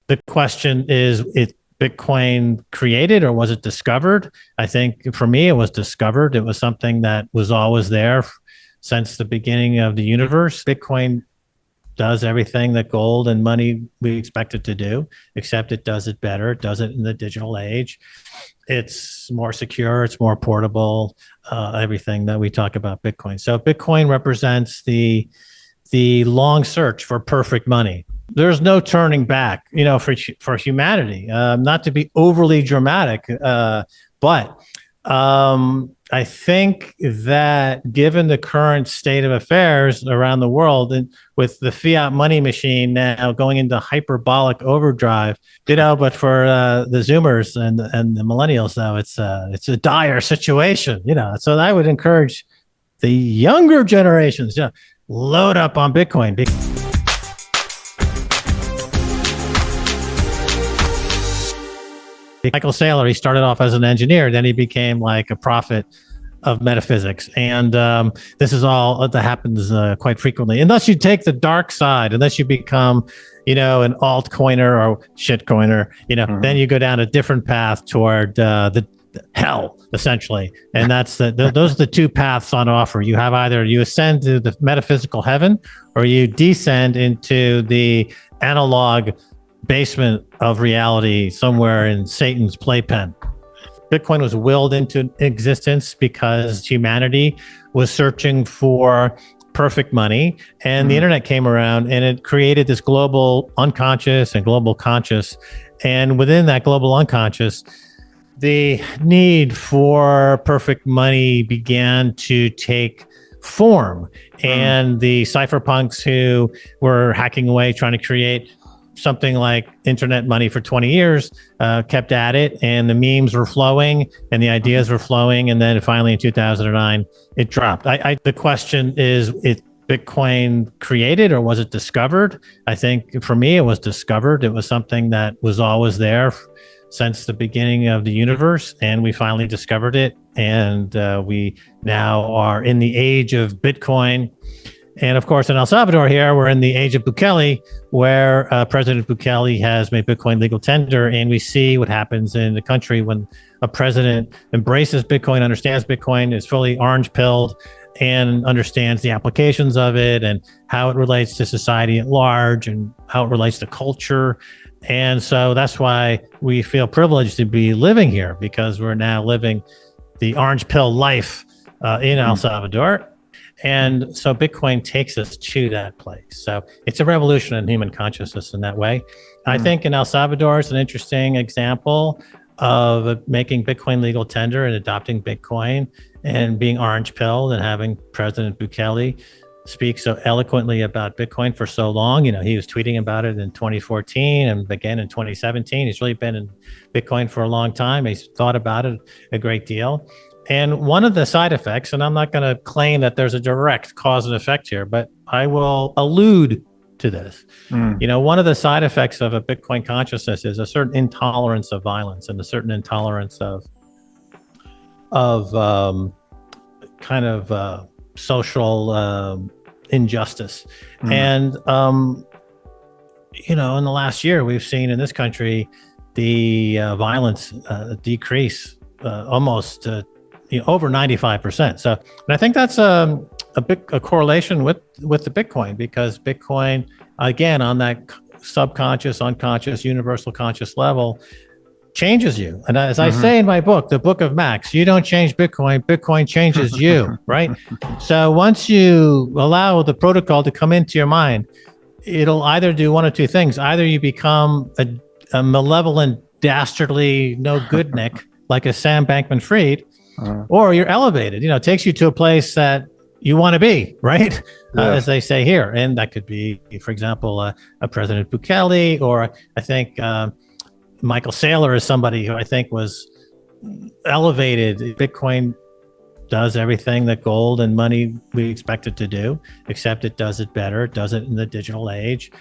The question is, it Bitcoin created or was it discovered? I think for me, it was discovered. It was something that was always there since the beginning of the universe. Bitcoin does everything that gold and money we expect it to do, except it does it better. It does it in the digital age. It's more secure. It's more portable. Everything that we talk about Bitcoin. So Bitcoin represents the long search for perfect money. There's no turning back, for humanity. Not to be overly dramatic, but I think that given the current state of affairs around the world, and with the fiat money machine now going into hyperbolic overdrive, but for the Zoomers and the millennials, though, it's a dire situation, So I would encourage the younger generations, load up on Bitcoin. Michael Saylor, he started off as an engineer, then he became like a prophet of metaphysics. And this is all that happens quite frequently. Unless you take the dark side, unless you become, an altcoiner or shitcoiner, then you go down a different path toward the hell, essentially. And that's those are the two paths on offer. You have either you ascend to the metaphysical heaven or you descend into the analog basement of reality somewhere in Satan's playpen. Bitcoin was willed into existence because humanity was searching for perfect money, and the internet came around and it created this global unconscious and global conscious. And within that global unconscious, the need for perfect money began to take form. And the cypherpunks who were hacking away, trying to create something like internet money for 20 years, kept at it, and the memes were flowing and the ideas were flowing. And then finally in 2009, it dropped. The question is, it Bitcoin created or was it discovered? I think for me, it was discovered. It was something that was always there since the beginning of the universe, and we finally discovered it. And we now are in the age of Bitcoin. And of course, in El Salvador here, we're in the age of Bukele, where President Bukele has made Bitcoin legal tender. And we see what happens in the country when a president embraces Bitcoin, understands Bitcoin, is fully orange-pilled, and understands the applications of it and how it relates to society at large and how it relates to culture. And so that's why we feel privileged to be living here, because we're now living the orange pill life in El Salvador. And so Bitcoin takes us to that place. So it's a revolution in human consciousness in that way. I think in El Salvador is an interesting example of making Bitcoin legal tender and adopting Bitcoin and being orange pilled and having President Bukele speak so eloquently about Bitcoin for so long. He was tweeting about it in 2014 and began in 2017. He's really been in Bitcoin for a long time. He's thought about it a great deal. And one of the side effects, and I'm not going to claim that there's a direct cause and effect here, but I will allude to this. One of the side effects of a Bitcoin consciousness is a certain intolerance of violence and a certain intolerance of social injustice. And, in the last year, we've seen in this country the violence decrease almost over 95%. So, and I think that's a correlation with the Bitcoin, because Bitcoin, again, on that subconscious, unconscious, universal conscious level, changes you. And as I say in my book, the Book of Max, you don't change Bitcoin, Bitcoin changes you, right? So once you allow the protocol to come into your mind, it'll either do one of two things. Either you become a malevolent, dastardly, no good Nick, like a Sam Bankman-Fried, or you're elevated. It takes you to a place that you want to be, right? As they say here. And that could be, for example, a President Bukele, or I think Michael Saylor is somebody who I think was elevated. Bitcoin does everything that gold and money we expect it to do, except it does it better. It does it in the digital age.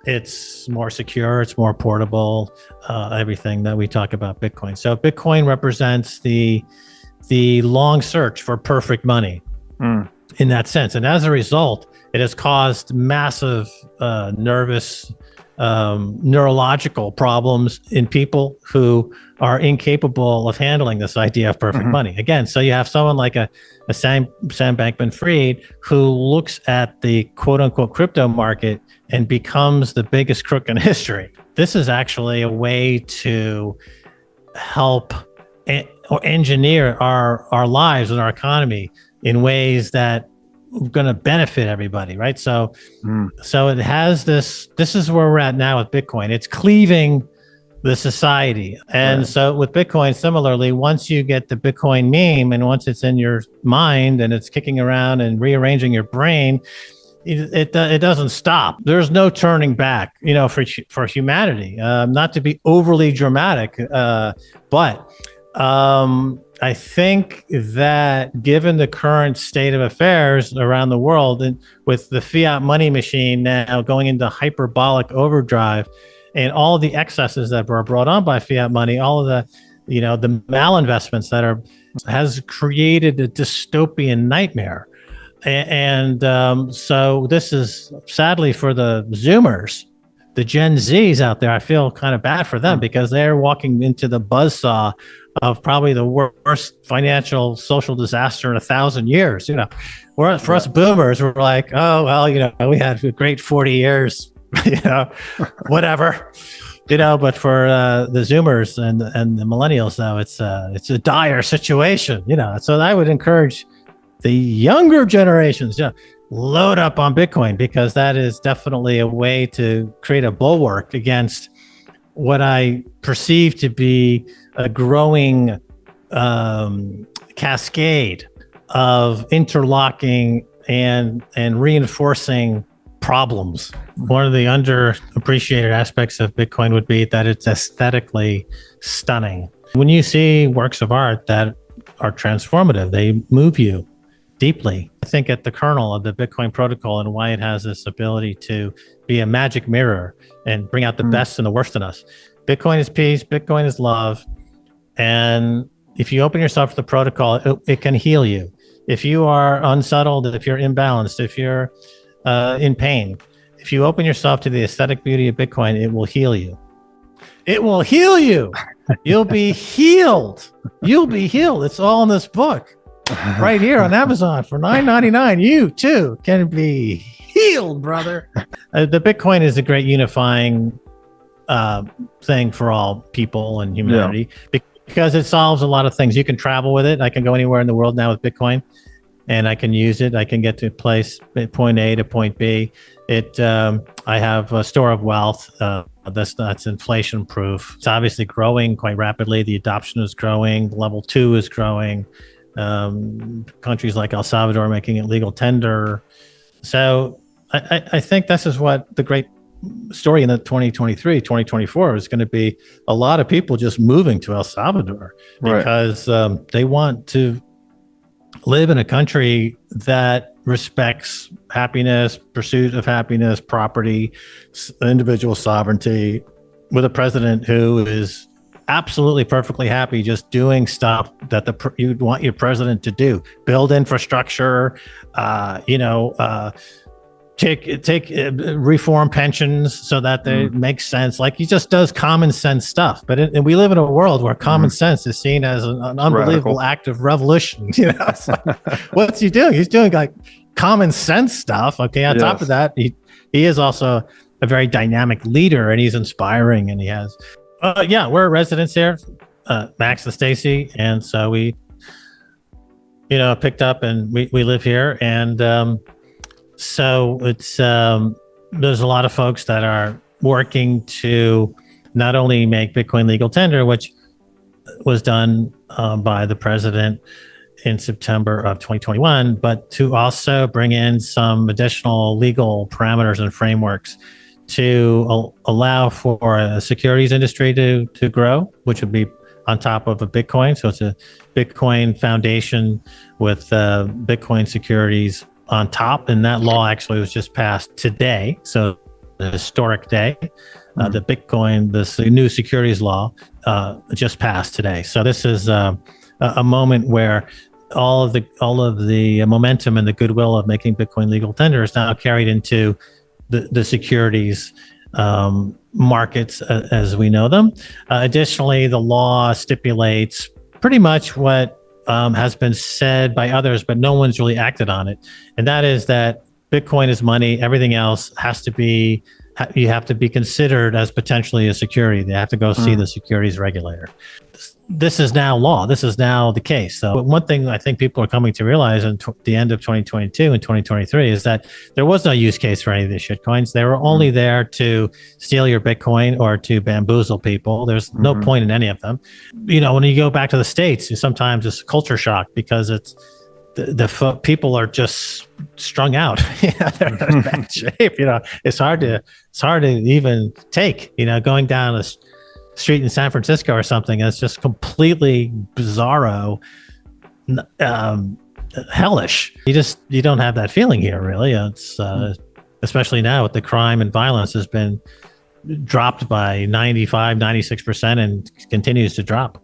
It's more secure. It's more portable. Everything that we talk about Bitcoin. So Bitcoin represents the long search for perfect money in that sense. And as a result, it has caused massive nervous neurological problems in people who are incapable of handling this idea of perfect money. Again, so you have someone like a Sam Bankman-Fried who looks at the quote unquote crypto market and becomes the biggest crook in history. This is actually a way to help or engineer our lives and our economy in ways that are going to benefit everybody, right? So it has this is where we're at now with Bitcoin. It's cleaving the society. And so with Bitcoin, similarly, once you get the Bitcoin meme and once it's in your mind and it's kicking around and rearranging your brain, it doesn't stop. There's no turning back, for humanity. Not to be overly dramatic, but I think that given the current state of affairs around the world, and with the fiat money machine now going into hyperbolic overdrive, and all of the excesses that were brought on by fiat money, all of the malinvestments has created a dystopian nightmare. And so this is sadly for the Zoomers, the Gen Zs out there. I feel kind of bad for them because they're walking into the buzzsaw of probably the worst financial social disaster in 1,000 years. For us boomers, we're like, oh, well, we had a great 40 years, whatever. But for the Zoomers and the millennials, though, it's a dire situation. So I would encourage the younger generations, load up on Bitcoin, because that is definitely a way to create a bulwark against what I perceive to be a growing cascade of interlocking and reinforcing problems. One of the underappreciated aspects of Bitcoin would be that it's aesthetically stunning. When you see works of art that are transformative, they move you deeply. I think at the kernel of the Bitcoin protocol and why it has this ability to be a magic mirror and bring out the best and the worst in us. Bitcoin is peace, Bitcoin is love. And if you open yourself to the protocol, it can heal you. If you are unsettled, if you're imbalanced, if you're in pain, if you open yourself to the aesthetic beauty of Bitcoin, it will heal you. It will heal you. You'll be healed. You'll be healed. It's all in this book right here on Amazon for $9.99. You too can be healed, brother. The Bitcoin is a great unifying thing for all people and humanity because it solves a lot of things. You can travel with it. I can go anywhere in the world now with Bitcoin and I can use it. I can get to point A to point B. I have a store of wealth that's inflation proof. It's obviously growing quite rapidly. The adoption is growing. Level 2 is growing. Countries like El Salvador making it legal tender. So I think this is what the great story in the 2023, 2024 is going to be. A lot of people just moving to El Salvador because they want to live in a country that respects happiness, pursuit of happiness, property, individual sovereignty, with a president who is absolutely perfectly happy just doing stuff that you'd want your president to do. Build infrastructure, take reform pensions so that they make sense. Like he just does common sense stuff. But we live in a world where common sense is seen as an unbelievable act of revolution. What's he doing? He's doing like common sense stuff. Okay. On top of that, he is also a very dynamic leader and he's inspiring and he has, we're residents here, Max and Stacy. And so we, picked up and we live here. And, so it's there's a lot of folks that are working to not only make Bitcoin legal tender, which was done by the president in September of 2021, but to also bring in some additional legal parameters and frameworks to allow for a securities industry to grow, which would be on top of a Bitcoin. So it's a Bitcoin foundation with Bitcoin securities on top, and that law actually was just passed today, so the historic day. The Bitcoin, this new securities law, just passed today. So this is a moment where all of the momentum and the goodwill of making Bitcoin legal tender is now carried into the securities markets as we know them. Additionally, the law stipulates pretty much what has been said by others, but no one's really acted on it. And that is that Bitcoin is money. Everything else you have to be considered as potentially a security. They have to go see the securities regulator. This is now law. This is now the case. So one thing I think people are coming to realize in the end of 2022 and 2023 is that there was no use case for any of these shitcoins. They were only there to steal your Bitcoin or to bamboozle people. There's no point in any of them. When you go back to the States, sometimes it's culture shock because it's the people are just strung out. They're in bad shape. It's hard to even take. Going down a street in San Francisco or something, it's just completely bizarro, hellish. You don't have that feeling here, really. It's especially now with the crime and violence has been dropped by 95, 96% and continues to drop.